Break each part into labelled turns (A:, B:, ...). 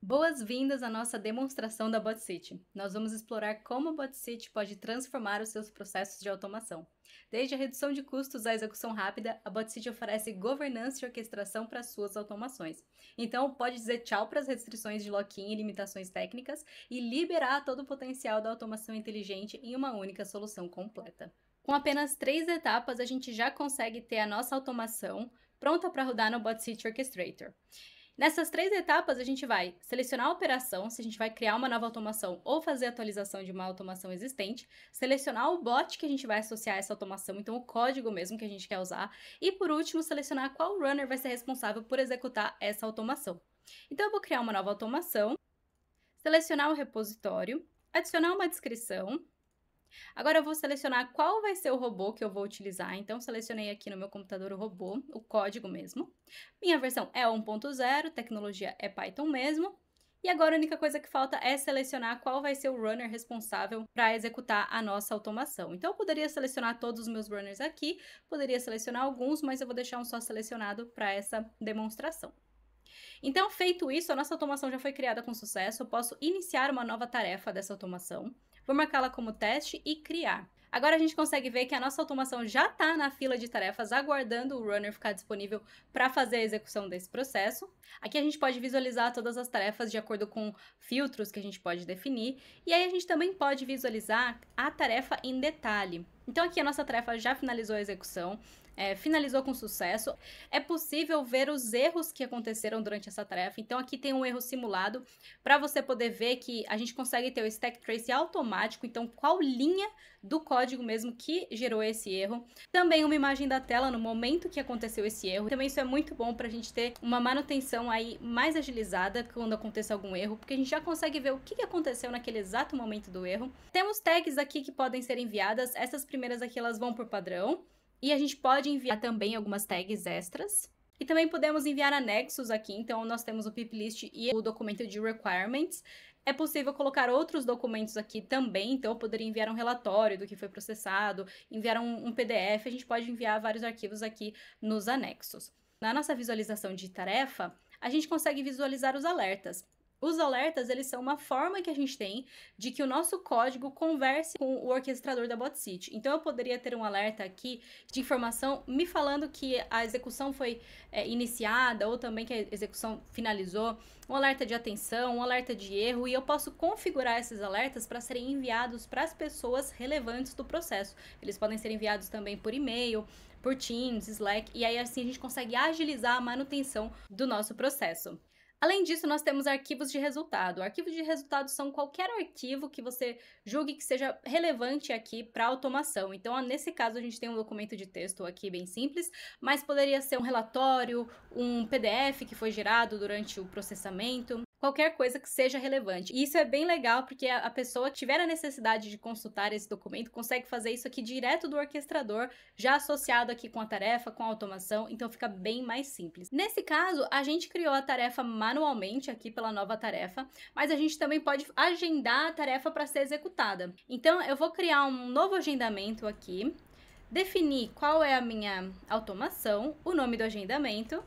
A: Boas-vindas à nossa demonstração da BotCity. Nós vamos explorar como a BotCity pode transformar os seus processos de automação. Desde a redução de custos à execução rápida, a BotCity oferece governança e orquestração para suas automações. Então, pode dizer tchau para as restrições de lock-in e limitações técnicas e liberar todo o potencial da automação inteligente em uma única solução completa. Com apenas 3 etapas, a gente já consegue ter a nossa automação pronta para rodar no BotCity Orchestrator. Nessas 3 etapas, a gente vai selecionar a operação, se a gente vai criar uma nova automação ou fazer atualização de uma automação existente, selecionar o bot que a gente vai associar a essa automação, então o código mesmo que a gente quer usar, e por último, selecionar qual runner vai ser responsável por executar essa automação. Então eu vou criar uma nova automação, selecionar o repositório, adicionar uma descrição. Agora eu vou selecionar qual vai ser o robô que eu vou utilizar, então selecionei aqui no meu computador o robô, o código mesmo. Minha versão é 1.0, tecnologia é Python mesmo. E agora a única coisa que falta é selecionar qual vai ser o runner responsável para executar a nossa automação. Então eu poderia selecionar todos os meus runners aqui, poderia selecionar alguns, mas eu vou deixar um só selecionado para essa demonstração. Então, feito isso, a nossa automação já foi criada com sucesso, eu posso iniciar uma nova tarefa dessa automação, vou marcá-la como teste e criar. Agora a gente consegue ver que a nossa automação já está na fila de tarefas, aguardando o runner ficar disponível para fazer a execução desse processo. Aqui a gente pode visualizar todas as tarefas de acordo com filtros que a gente pode definir, e aí a gente também pode visualizar a tarefa em detalhe. Então aqui a nossa tarefa já finalizou a execução, finalizou com sucesso. É possível ver os erros que aconteceram durante essa tarefa, então aqui tem um erro simulado para você poder ver que a gente consegue ter o stack trace automático, então qual linha do código mesmo que gerou esse erro. Também uma imagem da tela no momento que aconteceu esse erro. Também isso é muito bom para a gente ter uma manutenção aí mais agilizada quando aconteça algum erro, porque a gente já consegue ver o que aconteceu naquele exato momento do erro. Temos tags aqui que podem ser enviadas, essas primeiras aqui elas vão por padrão, e a gente pode enviar também algumas tags extras. E também podemos enviar anexos aqui, então nós temos o piplist e o documento de requirements. É possível colocar outros documentos aqui também, então eu poderia enviar um relatório do que foi processado, enviar um PDF, a gente pode enviar vários arquivos aqui nos anexos. Na nossa visualização de tarefa, a gente consegue visualizar os alertas. Os alertas, eles são uma forma que a gente tem de que o nosso código converse com o orquestrador da BotCity. Então, eu poderia ter um alerta aqui de informação me falando que a execução foi iniciada ou também que a execução finalizou, um alerta de atenção, um alerta de erro, e eu posso configurar esses alertas para serem enviados para as pessoas relevantes do processo. Eles podem ser enviados também por e-mail, por Teams, Slack, e aí assim a gente consegue agilizar a manutenção do nosso processo. Além disso, nós temos arquivos de resultado. Arquivos de resultado são qualquer arquivo que você julgue que seja relevante aqui para automação. Então, nesse caso, a gente tem um documento de texto aqui bem simples, mas poderia ser um relatório, um PDF que foi gerado durante o processamento, qualquer coisa que seja relevante. E isso é bem legal porque a pessoa que tiver a necessidade de consultar esse documento consegue fazer isso aqui direto do orquestrador, já associado aqui com a tarefa, com a automação, então fica bem mais simples. Nesse caso, a gente criou a tarefa manualmente aqui pela nova tarefa, mas a gente também pode agendar a tarefa para ser executada. Então, eu vou criar um novo agendamento aqui, definir qual é a minha automação, o nome do agendamento.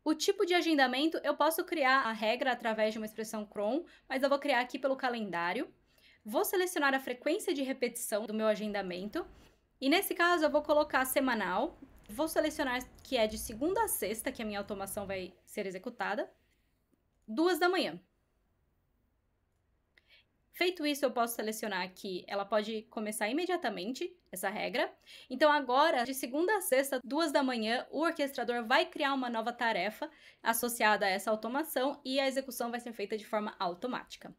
A: O tipo de agendamento, eu posso criar a regra através de uma expressão cron, mas eu vou criar aqui pelo calendário. Vou selecionar a frequência de repetição do meu agendamento. E nesse caso, eu vou colocar semanal. Vou selecionar que é de segunda a sexta, que a minha automação vai ser executada. 2 da manhã. Feito isso, eu posso selecionar que ela pode começar imediatamente, essa regra. Então agora, de segunda a sexta, 2 da manhã, o orquestrador vai criar uma nova tarefa associada a essa automação e a execução vai ser feita de forma automática.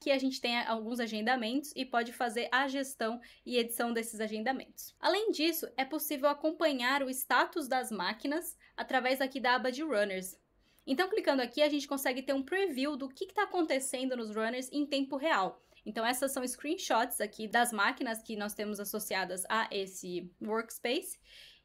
A: Aqui a gente tem alguns agendamentos e pode fazer a gestão e edição desses agendamentos. Além disso, é possível acompanhar o status das máquinas através aqui da aba de Runners. Então, clicando aqui, a gente consegue ter um preview do que está acontecendo nos runners em tempo real. Então, essas são screenshots aqui das máquinas que nós temos associadas a esse workspace.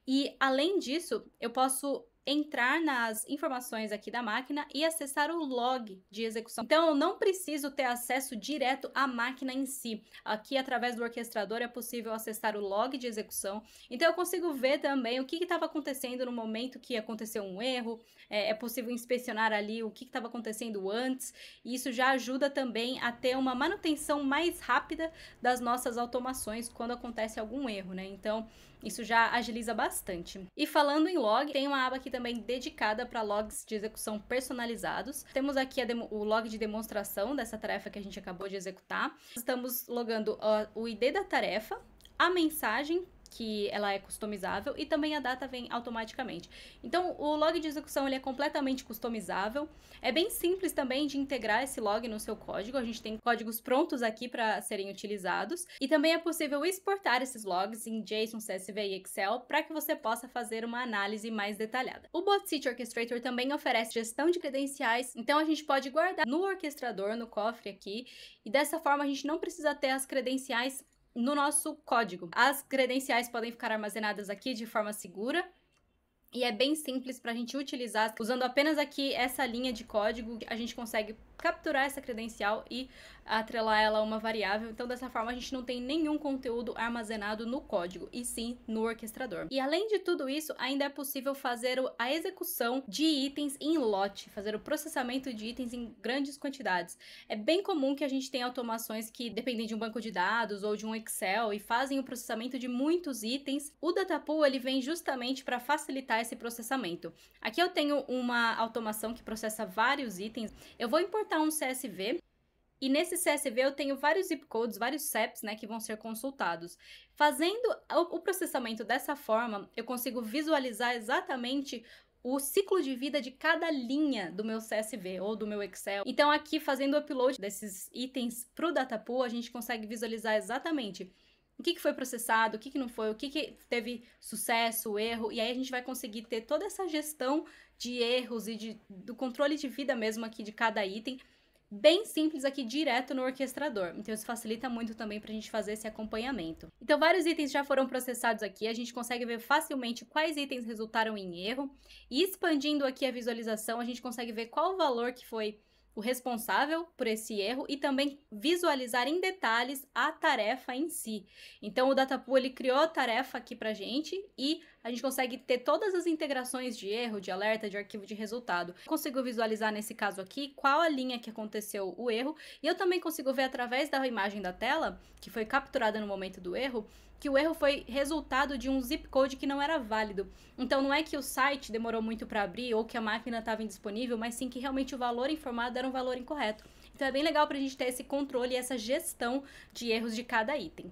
A: E, além disso, eu posso entrar nas informações aqui da máquina e acessar o log de execução. Então, eu não preciso ter acesso direto à máquina em si. Aqui, através do orquestrador, é possível acessar o log de execução. Então, eu consigo ver também o que estava acontecendo no momento que aconteceu um erro. É possível inspecionar ali o que estava acontecendo antes. E isso já ajuda também a ter uma manutenção mais rápida das nossas automações quando acontece algum erro, né? Então, isso já agiliza bastante. E falando em log, tem uma aba aqui também dedicada para logs de execução personalizados. Temos aqui o log de demonstração dessa tarefa que a gente acabou de executar. Estamos logando o ID da tarefa, a mensagem, que ela é customizável, e também a data vem automaticamente. Então, o log de execução ele é completamente customizável. É bem simples também de integrar esse log no seu código. A gente tem códigos prontos aqui para serem utilizados. E também é possível exportar esses logs em JSON, CSV e Excel para que você possa fazer uma análise mais detalhada. O BotCity Orchestrator também oferece gestão de credenciais, então a gente pode guardar no orquestrador, no cofre aqui, e dessa forma a gente não precisa ter as credenciais no nosso código. As credenciais podem ficar armazenadas aqui de forma segura e é bem simples para a gente utilizar. Usando apenas aqui essa linha de código, a gente consegue capturar essa credencial e atrelar ela a uma variável. Então, dessa forma, a gente não tem nenhum conteúdo armazenado no código, e sim no orquestrador. E além de tudo isso, ainda é possível fazer a execução de itens em lote, fazer o processamento de itens em grandes quantidades. É bem comum que a gente tenha automações que dependem de um banco de dados ou de um Excel e fazem o processamento de muitos itens. O Datapool, ele vem justamente para facilitar esse processamento. Aqui eu tenho uma automação que processa vários itens. Eu vou importar um CSV, e nesse CSV eu tenho vários zip codes, vários CEPs, né, que vão ser consultados. Fazendo o processamento dessa forma, eu consigo visualizar exatamente o ciclo de vida de cada linha do meu CSV ou do meu Excel. Então aqui, fazendo o upload desses itens para o Datapool, a gente consegue visualizar exatamente o que foi processado, o que não foi, o que teve sucesso, erro, e aí a gente vai conseguir ter toda essa gestão de erros e do controle de vida mesmo aqui de cada item, bem simples aqui direto no orquestrador. Então isso facilita muito também para a gente fazer esse acompanhamento. Então vários itens já foram processados aqui, a gente consegue ver facilmente quais itens resultaram em erro, e expandindo aqui a visualização, a gente consegue ver qual o valor que foi o responsável por esse erro e também visualizar em detalhes a tarefa em si. Então o Datapool ele criou a tarefa aqui pra gente e a gente consegue ter todas as integrações de erro, de alerta, de arquivo de resultado. Consigo visualizar nesse caso aqui qual a linha que aconteceu o erro, e eu também consigo ver através da imagem da tela, que foi capturada no momento do erro, que o erro foi resultado de um zip code que não era válido. Então não é que o site demorou muito para abrir ou que a máquina estava indisponível, mas sim que realmente o valor informado era um valor incorreto. Então é bem legal para a gente ter esse controle e essa gestão de erros de cada item.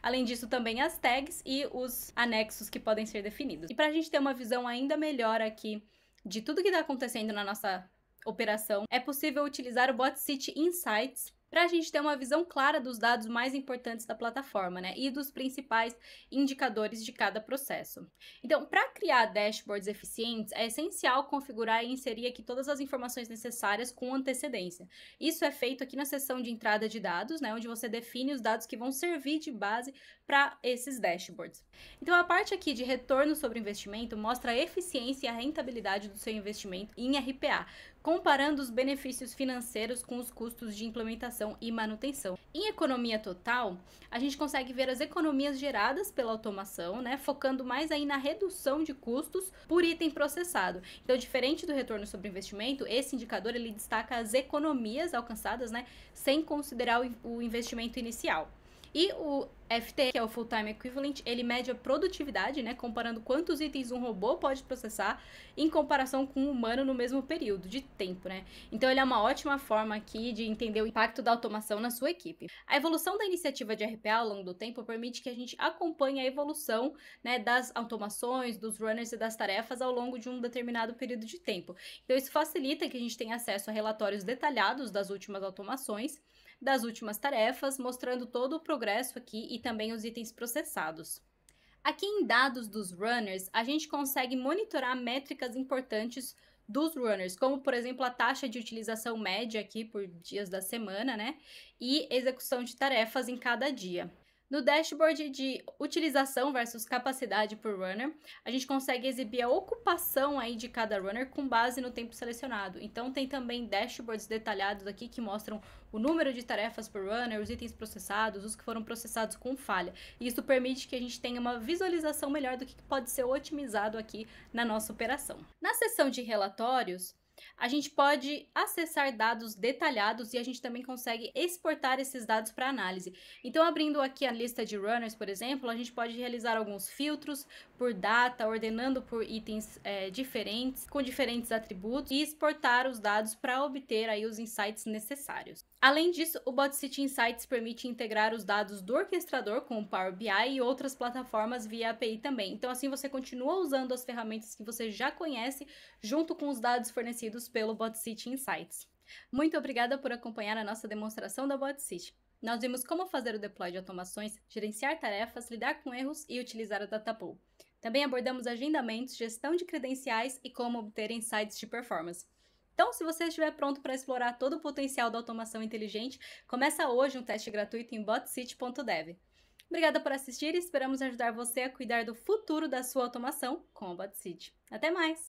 A: Além disso, também as tags e os anexos que podem ser definidos. E para a gente ter uma visão ainda melhor aqui de tudo que está acontecendo na nossa operação, é possível utilizar o BotCity Insights para a gente ter uma visão clara dos dados mais importantes da plataforma, né? E dos principais indicadores de cada processo. Então, para criar dashboards eficientes, é essencial configurar e inserir aqui todas as informações necessárias com antecedência. Isso é feito aqui na seção de entrada de dados, né? Onde você define os dados que vão servir de base para esses dashboards. Então, a parte aqui de retorno sobre investimento mostra a eficiência e a rentabilidade do seu investimento em RPA, comparando os benefícios financeiros com os custos de implementação e manutenção. Em economia total, a gente consegue ver as economias geradas pela automação, né, focando mais aí na redução de custos por item processado. Então, diferente do retorno sobre investimento, esse indicador ele destaca as economias alcançadas, né, sem considerar o investimento inicial. E o FT, que é o Full Time Equivalent, ele mede a produtividade, né, comparando quantos itens um robô pode processar em comparação com um humano no mesmo período de tempo, né? Então ele é uma ótima forma aqui de entender o impacto da automação na sua equipe. A evolução da iniciativa de RPA ao longo do tempo permite que a gente acompanhe a evolução, né, das automações, dos runners e das tarefas ao longo de um determinado período de tempo. Então isso facilita que a gente tenha acesso a relatórios detalhados das últimas automações, das últimas tarefas, mostrando todo o progresso aqui e também os itens processados. Aqui em dados dos runners, a gente consegue monitorar métricas importantes dos runners, como por exemplo a taxa de utilização média aqui por dias da semana, né? E execução de tarefas em cada dia. No dashboard de utilização versus capacidade por runner, a gente consegue exibir a ocupação aí de cada runner com base no tempo selecionado. Então tem também dashboards detalhados aqui que mostram o número de tarefas por runner, os itens processados, os que foram processados com falha. E isso permite que a gente tenha uma visualização melhor do que pode ser otimizado aqui na nossa operação. Na seção de relatórios, a gente pode acessar dados detalhados e a gente também consegue exportar esses dados para análise. Então, abrindo aqui a lista de runners, por exemplo, a gente pode realizar alguns filtros por data, ordenando por itens diferentes, com diferentes atributos, e exportar os dados para obter aí os insights necessários. Além disso, o BotCity Insights permite integrar os dados do orquestrador com o Power BI e outras plataformas via API também. Então, assim, você continua usando as ferramentas que você já conhece, junto com os dados fornecidos pelo BotCity Insights. Muito obrigada por acompanhar a nossa demonstração da BotCity. Nós vimos como fazer o deploy de automações, gerenciar tarefas, lidar com erros e utilizar o Datapool. Também abordamos agendamentos, gestão de credenciais e como obter insights de performance. Então, se você estiver pronto para explorar todo o potencial da automação inteligente, começa hoje um teste gratuito em botcity.dev. Obrigada por assistir e esperamos ajudar você a cuidar do futuro da sua automação com a BotCity. Até mais!